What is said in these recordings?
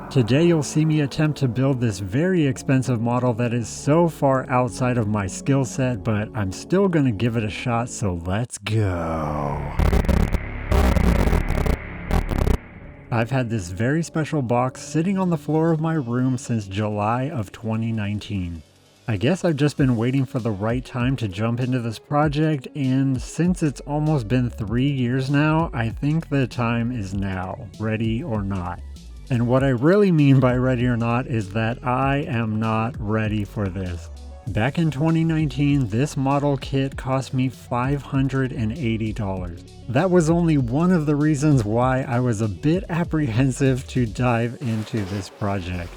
Today you'll see me attempt to build this very expensive model that is so far outside of my skill set, but I'm still gonna give it a shot, so let's go. I've had this very special box sitting on the floor of my room since July of 2019. I guess I've just been waiting for the right time to jump into this project, and since it's almost been 3 years now, I think the time is now, ready or not. And what I really mean by ready or not is that I am not ready for this. Back in 2019, this model kit cost me $580. That was only one of the reasons why I was a bit apprehensive to dive into this project.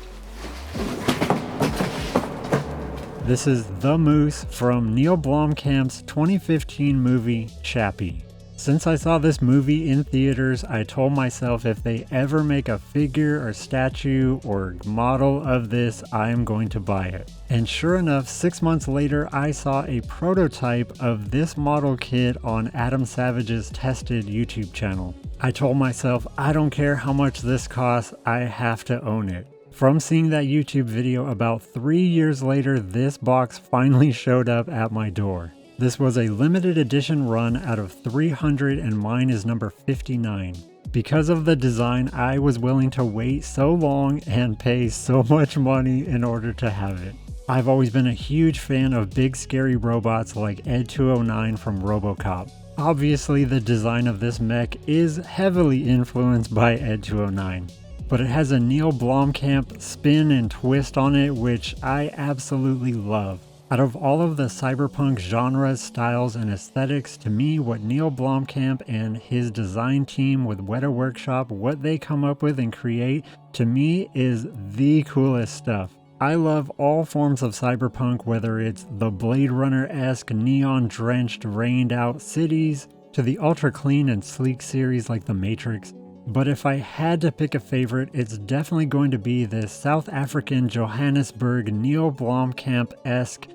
This is The Moose from Neill Blomkamp's 2015 movie CHAPPiE. Since I saw this movie in theaters, I told myself if they ever make a figure or statue or model of this, I am going to buy it. And sure enough, 6 months later, I saw a prototype of this model kit on Adam Savage's Tested YouTube channel. I told myself, I don't care how much this costs, I have to own it. From seeing that YouTube video about 3 years later, this box finally showed up at my door. This was a limited edition run out of 300 and mine is number 59. Because of the design, I was willing to wait so long and pay so much money in order to have it. I've always been a huge fan of big scary robots like Ed 209 from RoboCop. Obviously, the design of this mech is heavily influenced by Ed 209. But it has a Neill Blomkamp spin and twist on it, which I absolutely love. Out of all of the cyberpunk genres, styles, and aesthetics, to me, what Neill Blomkamp and his design team with Weta Workshop, what they come up with and create, to me is the coolest stuff. I love all forms of cyberpunk, whether it's the Blade Runner-esque neon-drenched, rained-out cities, to the ultra-clean and sleek series like The Matrix. But if I had to pick a favorite, it's definitely going to be this South African Johannesburg Neill Blomkamp-esque,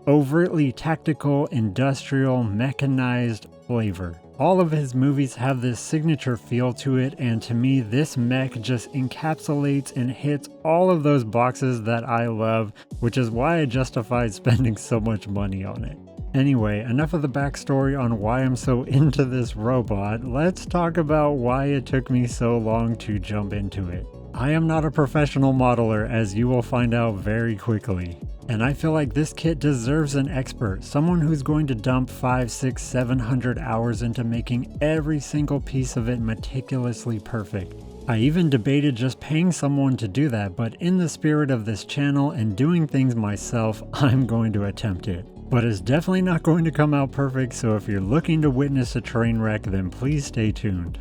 overtly tactical, industrial, mechanized flavor. All of his movies have this signature feel to it, and to me this mech just encapsulates and hits all of those boxes that I love, which is why I justified spending so much money on it. Anyway, enough of the backstory on why I'm so into this robot. Let's talk about why it took me so long to jump into it. I am not a professional modeler, as you will find out very quickly. And I feel like this kit deserves an expert, someone who's going to dump 500, 600, 700 hours into making every single piece of it meticulously perfect. I even debated just paying someone to do that, but in the spirit of this channel and doing things myself, I'm going to attempt it. But it's definitely not going to come out perfect, so if you're looking to witness a train wreck, then please stay tuned.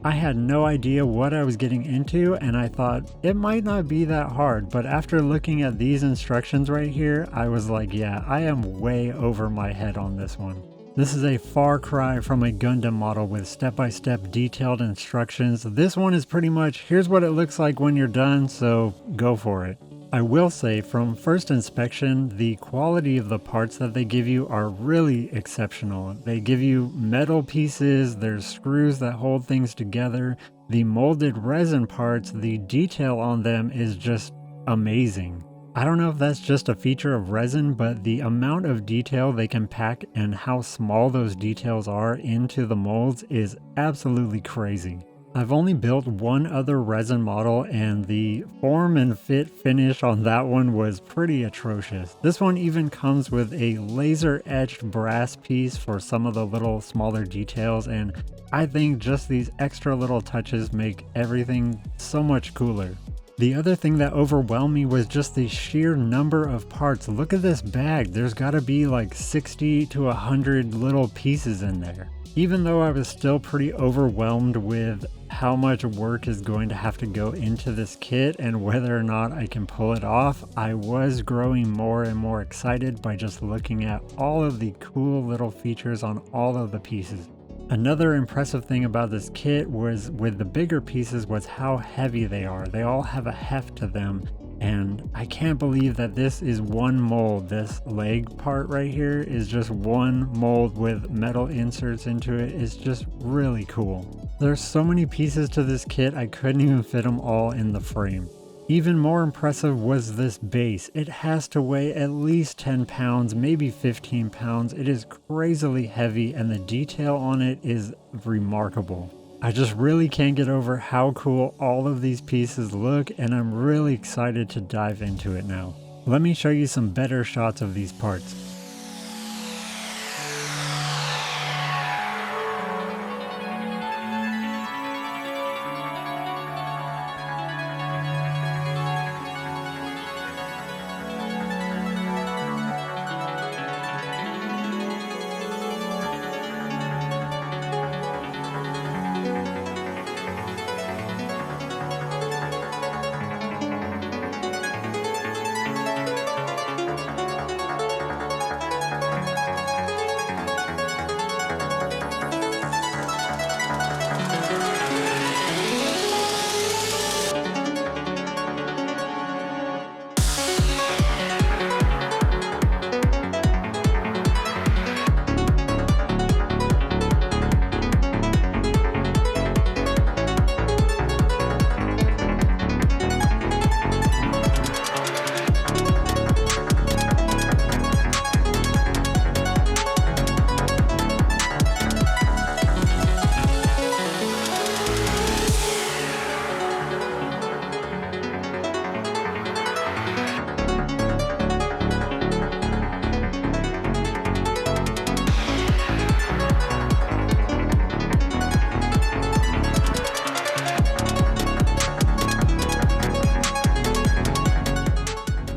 I had no idea what I was getting into, and I thought it might not be that hard, but after looking at these instructions right here, I was like, yeah, I am way over my head on this one. This is a far cry from a Gundam model with step-by-step detailed instructions. This one is pretty much, here's what it looks like when you're done, so go for it. I will say, from first inspection, the quality of the parts that they give you are really exceptional. They give you metal pieces, there's screws that hold things together. The molded resin parts, the detail on them is just amazing. I don't know if that's just a feature of resin, but the amount of detail they can pack and how small those details are into the molds is absolutely crazy. I've only built one other resin model, and the form and fit finish on that one was pretty atrocious. This one even comes with a laser etched brass piece for some of the little smaller details, and I think just these extra little touches make everything so much cooler. The other thing that overwhelmed me was just the sheer number of parts. Look at this bag, there's gotta be like 60 to 100 little pieces in there. Even though I was still pretty overwhelmed with how much work is going to have to go into this kit and whether or not I can pull it off, I was growing more and more excited by just looking at all of the cool little features on all of the pieces. Another impressive thing about this kit was with the bigger pieces was how heavy they are. They all have a heft to them, And I can't believe that this is one mold. This leg part right here is just one mold with metal inserts into it. It's just really cool. There's so many pieces to this kit, I couldn't even fit them all in the frame. Even more impressive was this base. It has to weigh at least 10 pounds, maybe 15 pounds. It is crazily heavy and the detail on it is remarkable. I just really can't get over how cool all of these pieces look, and I'm really excited to dive into it now. Let me show you some better shots of these parts.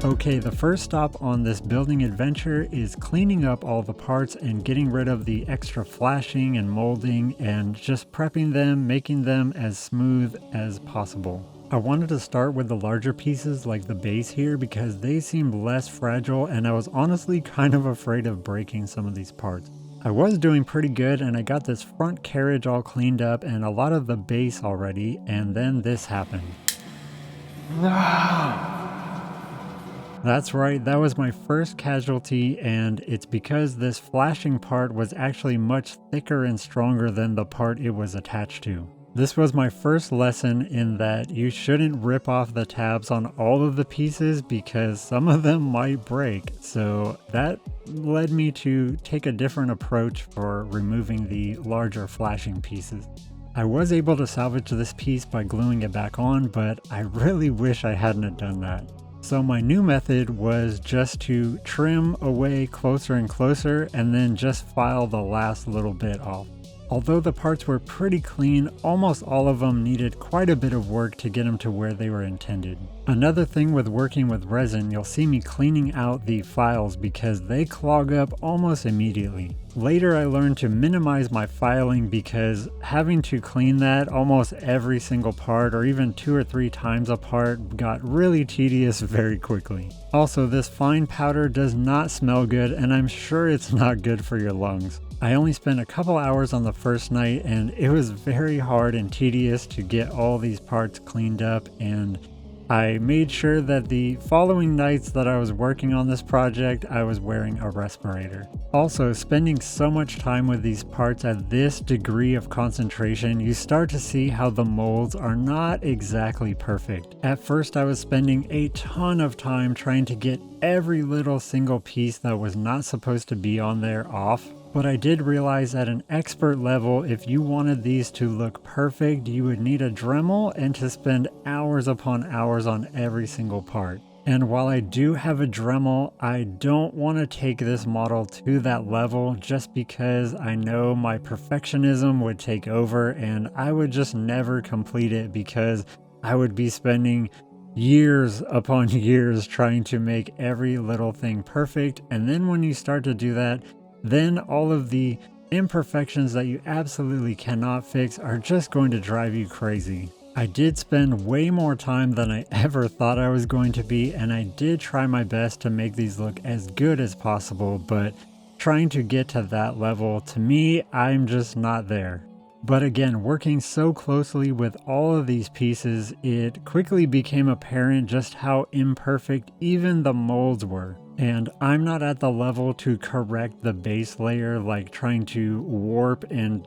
Okay, the first stop on this building adventure is cleaning up all the parts and getting rid of the extra flashing and molding and just prepping them, making them as smooth as possible. I wanted to start with the larger pieces like the base here because they seemed less fragile and I was honestly kind of afraid of breaking some of these parts. I was doing pretty good and I got this front carriage all cleaned up and a lot of the base already, and then this happened. That's right, that was my first casualty, and it's because this flashing part was actually much thicker and stronger than the part it was attached to. This was my first lesson in that you shouldn't rip off the tabs on all of the pieces because some of them might break. So that led me to take a different approach for removing the larger flashing pieces. I was able to salvage this piece by gluing it back on, but I really wish I hadn't have done that. So my new method was just to trim away closer and closer and then just file the last little bit off. Although the parts were pretty clean, almost all of them needed quite a bit of work to get them to where they were intended. Another thing with working with resin, you'll see me cleaning out the files because they clog up almost immediately. Later I learned to minimize my filing because having to clean that almost every single part or even 2 or 3 times a part got really tedious very quickly. Also, this fine powder does not smell good and I'm sure it's not good for your lungs. I only spent a couple hours on the first night and it was very hard and tedious to get all these parts cleaned up, and I made sure that the following nights that I was working on this project, I was wearing a respirator. Also, spending so much time with these parts at this degree of concentration, you start to see how the molds are not exactly perfect. At first, I was spending a ton of time trying to get every little single piece that was not supposed to be on there off. But I did realize at an expert level, if you wanted these to look perfect, you would need a Dremel and to spend hours upon hours on every single part. And while I do have a Dremel, I don't want to take this model to that level just because I know my perfectionism would take over and I would just never complete it because I would be spending years upon years trying to make every little thing perfect. And then when you start to do that, then all of the imperfections that you absolutely cannot fix are just going to drive you crazy. I did spend way more time than I ever thought I was going to be, and I did try my best to make these look as good as possible, but trying to get to that level, to me, I'm just not there. But again, working so closely with all of these pieces, it quickly became apparent just how imperfect even the molds were. And I'm not at the level to correct the base layer, like trying to warp and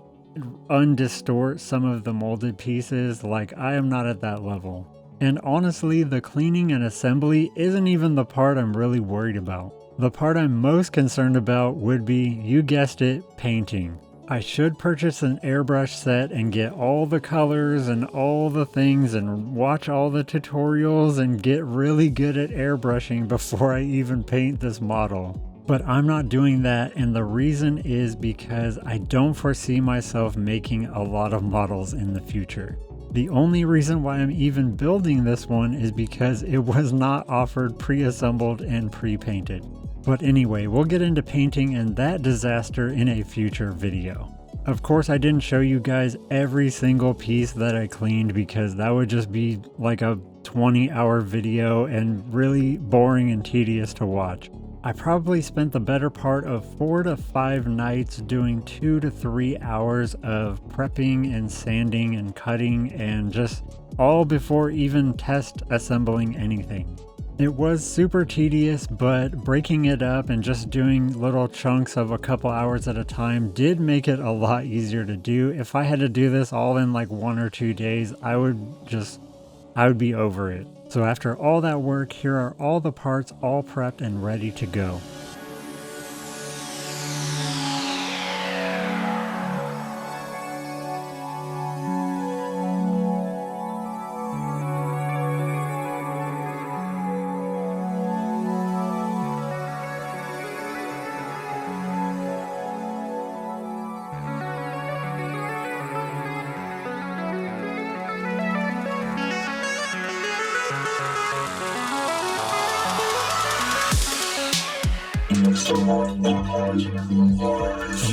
undistort some of the molded pieces. Like, I am not at that level. And honestly, the cleaning and assembly isn't even the part I'm really worried about. The part I'm most concerned about would be, you guessed it, painting. I should purchase an airbrush set and get all the colors and all the things and watch all the tutorials and get really good at airbrushing before I even paint this model. But I'm not doing that, and the reason is because I don't foresee myself making a lot of models in the future. The only reason why I'm even building this one is because it was not offered pre-assembled and pre-painted. But anyway, we'll get into painting and that disaster in a future video. Of course, I didn't show you guys every single piece that I cleaned because that would just be like a 20-hour video and really boring and tedious to watch. I probably spent the better part of 4 to 5 nights doing 2 to 3 hours of prepping and sanding and cutting, and just all before even test assembling anything. It was super tedious, but breaking it up and just doing little chunks of a couple hours at a time did make it a lot easier to do. If I had to do this all in like 1 or 2 days, I would be over it. So after all that work, here are all the parts all prepped and ready to go. In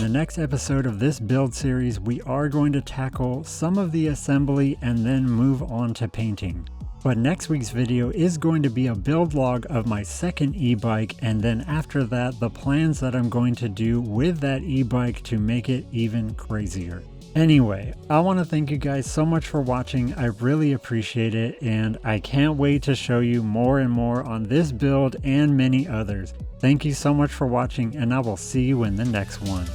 the next episode of this build series, we are going to tackle some of the assembly and then move on to painting. But next week's video is going to be a build log of my second e-bike, and then after that, the plans that I'm going to do with that e-bike to make it even crazier. Anyway, I want to thank you guys so much for watching. I really appreciate it, and I can't wait to show you more and more on this build and many others. Thank you so much for watching, and I will see you in the next one.